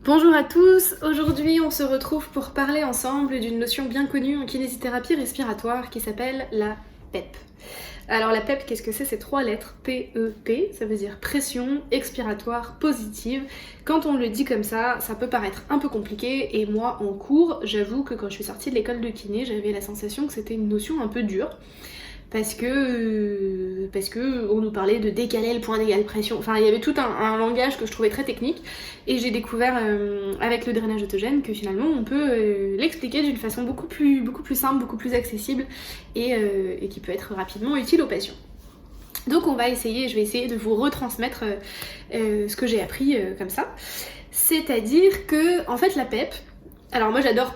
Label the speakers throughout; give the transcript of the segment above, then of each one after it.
Speaker 1: Bonjour à tous, aujourd'hui on se retrouve pour parler ensemble d'une notion bien connue en kinésithérapie respiratoire qui s'appelle la PEP. Alors la PEP, qu'est-ce que c'est? C'est 3 lettres, P-E-P, ça veut dire pression expiratoire positive. Quand on le dit comme ça peut paraître un peu compliqué et moi en cours, j'avoue que quand je suis sortie de l'école de kiné, j'avais la sensation que c'était une notion un peu dure. Parce que on nous parlait de décaler le point d'égale pression, enfin il y avait tout un langage que je trouvais très technique et j'ai découvert avec le drainage autogène que finalement on peut l'expliquer d'une façon beaucoup plus simple, beaucoup plus accessible et qui peut être rapidement utile aux patients. Donc je vais essayer de vous retransmettre ce que j'ai appris comme ça. C'est-à-dire que en fait la PEP, alors moi j'adore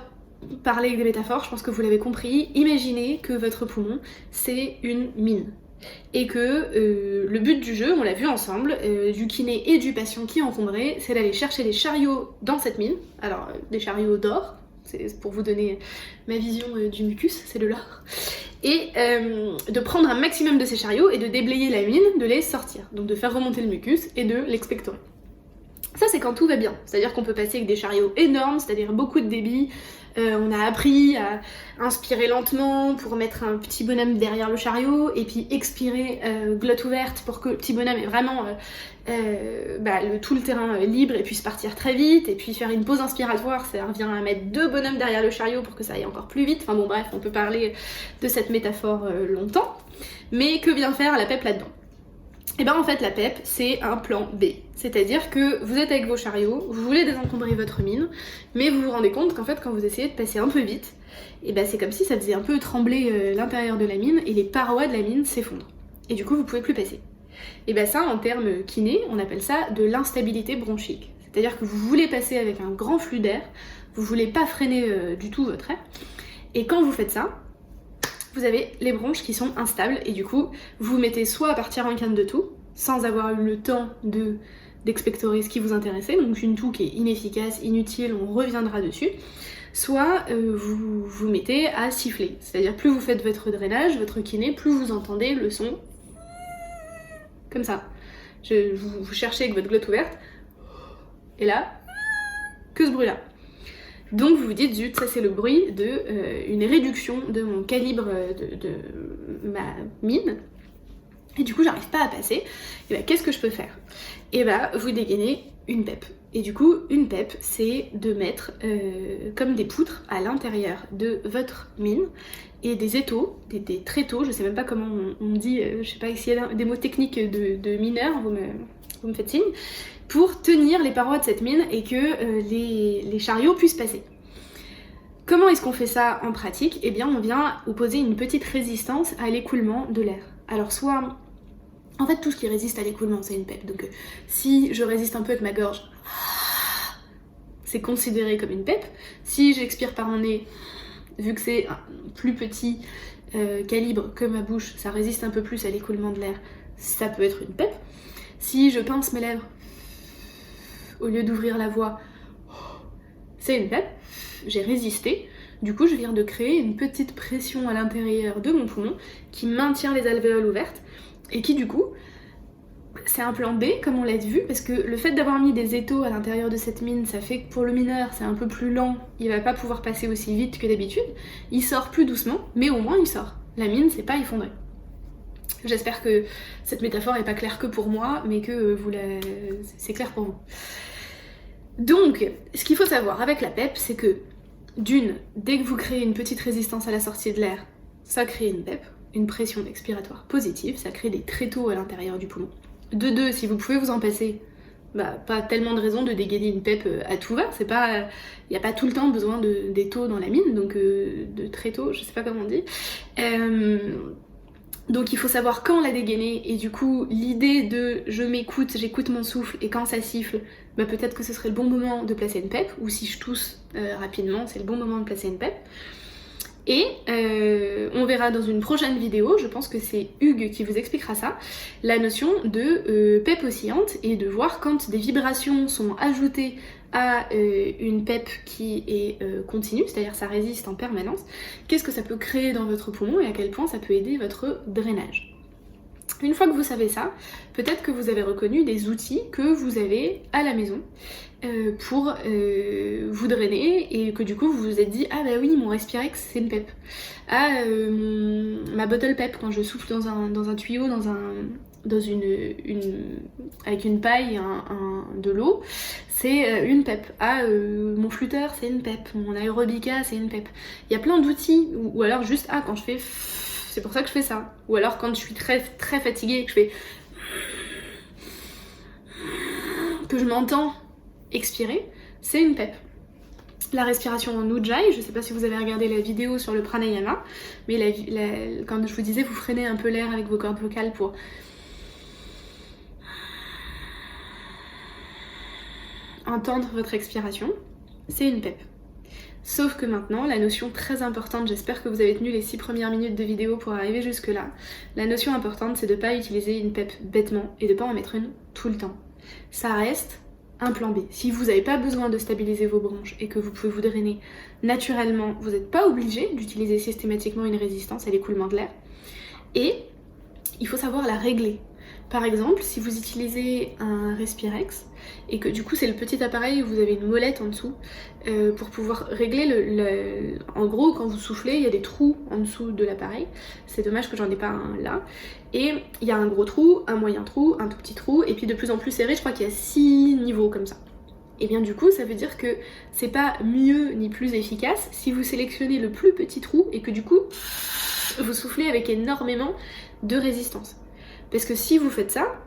Speaker 1: parler avec des métaphores, je pense que vous l'avez compris. Imaginez que votre poumon, c'est une mine. Et que le but du jeu, on l'a vu ensemble, du kiné et du patient qui est encombré, c'est d'aller chercher les chariots dans cette mine. Alors, des chariots d'or, c'est pour vous donner ma vision du mucus, c'est de l'or. Et de prendre un maximum de ces chariots et de déblayer la mine, de les sortir. Donc de faire remonter le mucus et de l'expectorer. Ça, c'est quand tout va bien. C'est-à-dire qu'on peut passer avec des chariots énormes, c'est-à-dire beaucoup de débit. On a appris à inspirer lentement pour mettre un petit bonhomme derrière le chariot et puis expirer glotte ouverte pour que le petit bonhomme ait vraiment tout le terrain libre et puisse partir très vite. Et puis faire une pause inspiratoire, ça revient à mettre 2 bonhommes derrière le chariot pour que ça aille encore plus vite. Enfin bon bref, on peut parler de cette métaphore longtemps. Mais que vient faire la PEP là-dedans? Et bien en fait la PEP c'est un plan B, c'est-à-dire que vous êtes avec vos chariots, vous voulez désencombrer votre mine, mais vous vous rendez compte qu'en fait quand vous essayez de passer un peu vite, et ben c'est comme si ça faisait un peu trembler l'intérieur de la mine et les parois de la mine s'effondrent. Et du coup vous pouvez plus passer. Et ben ça en termes kiné, on appelle ça de l'instabilité bronchique. C'est-à-dire que vous voulez passer avec un grand flux d'air, vous voulez pas freiner du tout votre air, et quand vous faites ça, vous avez les bronches qui sont instables et du coup vous mettez soit à partir en canne de toux sans avoir eu le temps d'expectorer ce qui vous intéressait, donc une toux qui est inefficace, inutile, on reviendra dessus, soit vous mettez à siffler, c'est-à-dire plus vous faites votre drainage, votre kiné, plus vous entendez le son comme ça. Vous cherchez avec votre glotte ouverte et là, que ce bruit-là. Donc vous vous dites, zut, ça c'est le bruit d'une réduction de mon calibre de ma mine. Et du coup j'arrive pas à passer. Et bah qu'est-ce que je peux faire? Et bah vous dégainez une PEP. Et du coup une PEP c'est de mettre comme des poutres à l'intérieur de votre mine et des étaux, des tréteaux, je sais même pas comment on dit, je sais pas s'il y a des mots techniques de mineurs, vous me faites signe, pour tenir les parois de cette mine et que les chariots puissent passer. Comment est-ce qu'on fait ça en pratique? Eh bien on vient opposer une petite résistance à l'écoulement de l'air. Alors soit, en fait tout ce qui résiste à l'écoulement c'est une PEP, donc si je résiste un peu avec ma gorge, c'est considéré comme une PEP. Si j'expire par mon nez, vu que c'est un plus petit calibre que ma bouche, ça résiste un peu plus à l'écoulement de l'air, ça peut être une PEP. Si je pince mes lèvres, au lieu d'ouvrir la voix, c'est une PEP, j'ai résisté. Du coup, je viens de créer une petite pression à l'intérieur de mon poumon qui maintient les alvéoles ouvertes et qui, du coup, c'est un plan B, comme on l'a vu, parce que le fait d'avoir mis des étaux à l'intérieur de cette mine, ça fait que pour le mineur, c'est un peu plus lent, il va pas pouvoir passer aussi vite que d'habitude. Il sort plus doucement, mais au moins il sort. La mine, c'est pas effondré. J'espère que cette métaphore est pas claire que pour moi, mais que c'est clair pour vous. Donc, ce qu'il faut savoir avec la PEP, c'est que dès que vous créez une petite résistance à la sortie de l'air, ça crée une PEP, une pression expiratoire positive, ça crée des tréteaux à l'intérieur du poumon. De 2, si vous pouvez vous en passer, pas tellement de raison de dégainer une PEP à tout va, il n'y a pas tout le temps besoin d'étaux dans la mine, donc de tréteaux, je sais pas comment on dit. Donc il faut savoir quand la dégainer, et du coup l'idée de je m'écoute, j'écoute mon souffle, et quand ça siffle, peut-être que ce serait le bon moment de placer une PEP, ou si je tousse rapidement, c'est le bon moment de placer une PEP. Et on verra dans une prochaine vidéo, je pense que c'est Hugues qui vous expliquera ça, la notion de PEP oscillante et de voir quand des vibrations sont ajoutées à une PEP qui est continue, c'est-à-dire ça résiste en permanence, qu'est-ce que ça peut créer dans votre poumon et à quel point ça peut aider votre drainage. Une fois que vous savez ça, peut-être que vous avez reconnu des outils que vous avez à la maison pour vous drainer et que du coup vous vous êtes dit ah bah oui, mon Respirex c'est une PEP. Ah ma bottle PEP, quand je souffle dans un tuyau, avec une paille de l'eau, c'est une PEP. Ah mon flûteur c'est une PEP, mon aérobica c'est une PEP. Il y a plein d'outils, ou alors juste ah quand je fais c'est pour ça que je fais ça. Ou alors quand je suis très très fatiguée, que je fais que je m'entends expirer, c'est une PEP. La respiration en Ujjayi, je sais pas si vous avez regardé la vidéo sur le pranayama, mais quand je vous disais vous freinez un peu l'air avec vos cordes vocales pour entendre votre expiration, c'est une PEP. Sauf que maintenant, la notion très importante, j'espère que vous avez tenu les 6 premières minutes de vidéo pour arriver jusque là, la notion importante c'est de ne pas utiliser une PEP bêtement et de ne pas en mettre une tout le temps. Ça reste un plan B. Si vous n'avez pas besoin de stabiliser vos bronches et que vous pouvez vous drainer naturellement, vous n'êtes pas obligé d'utiliser systématiquement une résistance à l'écoulement de l'air. Et il faut savoir la régler. Par exemple, si vous utilisez un Respirex et que du coup c'est le petit appareil où vous avez une molette en dessous pour pouvoir régler en gros quand vous soufflez il y a des trous en dessous de l'appareil, c'est dommage que j'en ai pas un là, et il y a un gros trou, un moyen trou, un tout petit trou et puis de plus en plus serré, je crois qu'il y a 6 niveaux comme ça. Et bien du coup ça veut dire que c'est pas mieux ni plus efficace si vous sélectionnez le plus petit trou et que du coup vous soufflez avec énormément de résistance. Parce que si vous faites ça,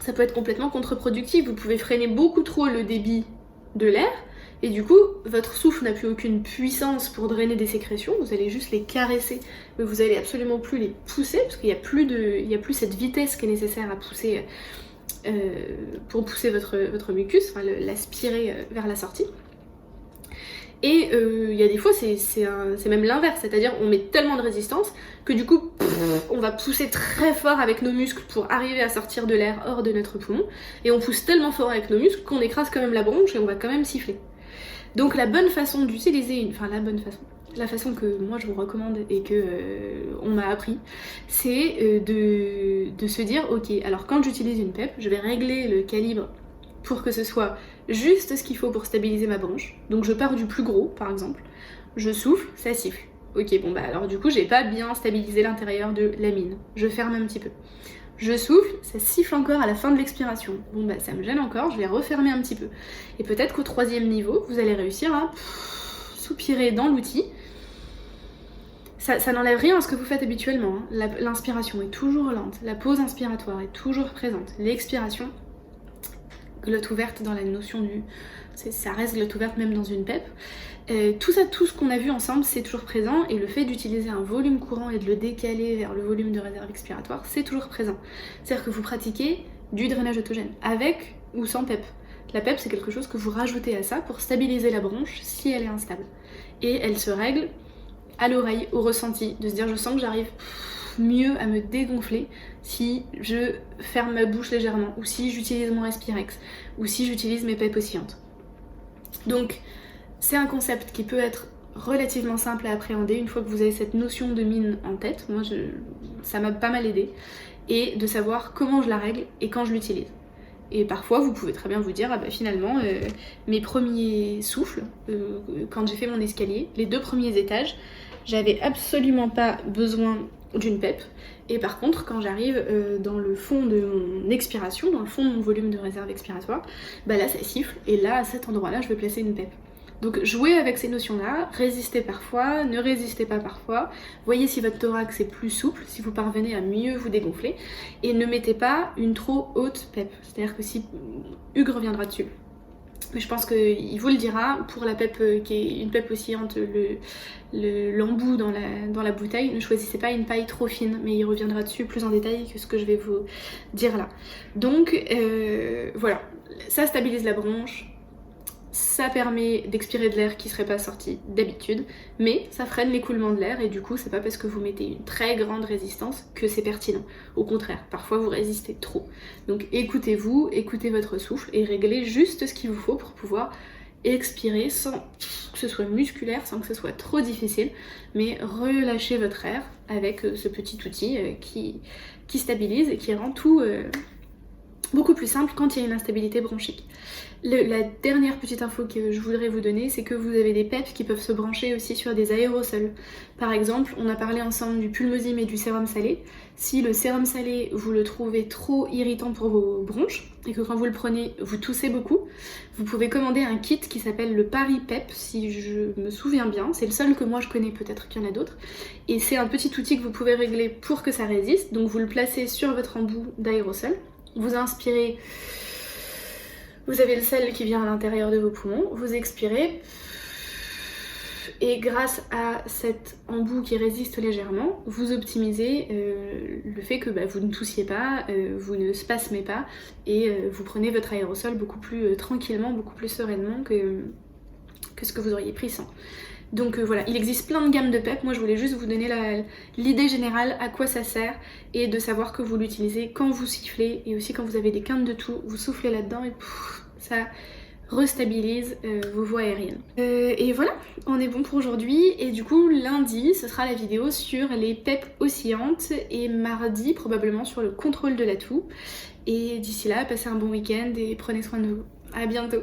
Speaker 1: ça peut être complètement contre-productif. Vous pouvez freiner beaucoup trop le débit de l'air et du coup, votre souffle n'a plus aucune puissance pour drainer des sécrétions. Vous allez juste les caresser, mais vous allez absolument plus les pousser parce qu'il n'y a plus cette vitesse qui est nécessaire à pousser pour pousser votre mucus, enfin l'aspirer vers la sortie. Et il y a des fois c'est même l'inverse, c'est-à-dire on met tellement de résistance que du coup on va pousser très fort avec nos muscles pour arriver à sortir de l'air hors de notre poumon, et on pousse tellement fort avec nos muscles qu'on écrase quand même la bronche et on va quand même siffler. Donc la bonne façon d'utiliser la façon que moi je vous recommande et que on m'a appris, c'est de se dire ok, alors quand j'utilise une PEP, je vais régler le calibre pour que ce soit juste ce qu'il faut pour stabiliser ma bronche. Donc je pars du plus gros par exemple, je souffle, ça siffle. Ok, bon bah alors du coup j'ai pas bien stabilisé l'intérieur de la mine, je ferme un petit peu. Je souffle, ça siffle encore à la fin de l'expiration. Bon bah ça me gêne encore, je vais refermer un petit peu. Et peut-être qu'au 3e niveau, vous allez réussir à soupirer dans l'outil. Ça n'enlève rien à ce que vous faites habituellement, hein. L'inspiration est toujours lente, la pause inspiratoire est toujours présente, l'expiration glotte ouverte dans la notion du... ça reste glotte ouverte même dans une PEP. Tout ce qu'on a vu ensemble, c'est toujours présent, et le fait d'utiliser un volume courant et de le décaler vers le volume de réserve expiratoire, c'est toujours présent. C'est-à-dire que vous pratiquez du drainage autogène, avec ou sans PEP. La PEP, c'est quelque chose que vous rajoutez à ça pour stabiliser la bronche si elle est instable. Et elle se règle à l'oreille, au ressenti, de se dire je sens que j'arrive mieux à me dégonfler si je ferme ma bouche légèrement, ou si j'utilise mon Respirex, ou si j'utilise mes PEP oscillantes. Donc c'est un concept qui peut être relativement simple à appréhender une fois que vous avez cette notion de mine en tête. Moi ça m'a pas mal aidé, et de savoir comment je la règle et quand je l'utilise. Et parfois vous pouvez très bien vous dire ah bah finalement mes premiers souffles, quand j'ai fait mon escalier, les 2 premiers étages, j'avais absolument pas besoin d'une PEP, et par contre quand j'arrive dans le fond de mon expiration, dans le fond de mon volume de réserve expiratoire, bah là ça siffle, et là à cet endroit là je vais placer une PEP. Donc jouez avec ces notions là, résistez parfois, ne résistez pas parfois, voyez si votre thorax est plus souple, si vous parvenez à mieux vous dégonfler, et ne mettez pas une trop haute PEP, c'est à dire que si Hugues reviendra dessus, mais je pense qu'il vous le dira, pour la PEP qui est une PEP oscillante, l'embout dans la bouteille, ne choisissez pas une paille trop fine, mais il reviendra dessus plus en détail que ce que je vais vous dire là. Donc voilà, ça stabilise la bronche, ça permet d'expirer de l'air qui serait pas sorti d'habitude, mais ça freine l'écoulement de l'air, et du coup c'est pas parce que vous mettez une très grande résistance que c'est pertinent. Au contraire, parfois vous résistez trop. Donc écoutez-vous, écoutez votre souffle et réglez juste ce qu'il vous faut pour pouvoir expirez sans que ce soit musculaire, sans que ce soit trop difficile, mais relâchez votre air avec ce petit outil qui stabilise et qui rend tout beaucoup plus simple quand il y a une instabilité bronchique. La dernière petite info que je voudrais vous donner, c'est que vous avez des PEP qui peuvent se brancher aussi sur des aérosols. Par exemple, on a parlé ensemble du pulmosym et du sérum salé. Si le sérum salé, vous le trouvez trop irritant pour vos bronches, et que quand vous le prenez, vous toussez beaucoup, vous pouvez commander un kit qui s'appelle le Paris PEP, si je me souviens bien. C'est le seul que moi je connais, peut-être qu'il y en a d'autres. Et c'est un petit outil que vous pouvez régler pour que ça résiste. Donc vous le placez sur votre embout d'aérosol. Vous inspirez, vous avez le sel qui vient à l'intérieur de vos poumons, vous expirez, et grâce à cet embout qui résiste légèrement, vous optimisez le fait que vous ne toussiez pas, vous ne spasmez pas, et vous prenez votre aérosol beaucoup plus tranquillement, beaucoup plus sereinement que ce que vous auriez pris sans. Donc voilà, il existe plein de gammes de PEP, moi je voulais juste vous donner l'idée générale à quoi ça sert et de savoir que vous l'utilisez quand vous sifflez et aussi quand vous avez des quintes de toux, vous soufflez là-dedans et ça restabilise vos voies aériennes. Et voilà, on est bon pour aujourd'hui et du coup lundi ce sera la vidéo sur les PEP oscillantes et mardi probablement sur le contrôle de la toux. Et d'ici là, passez un bon week-end et prenez soin de vous. À bientôt.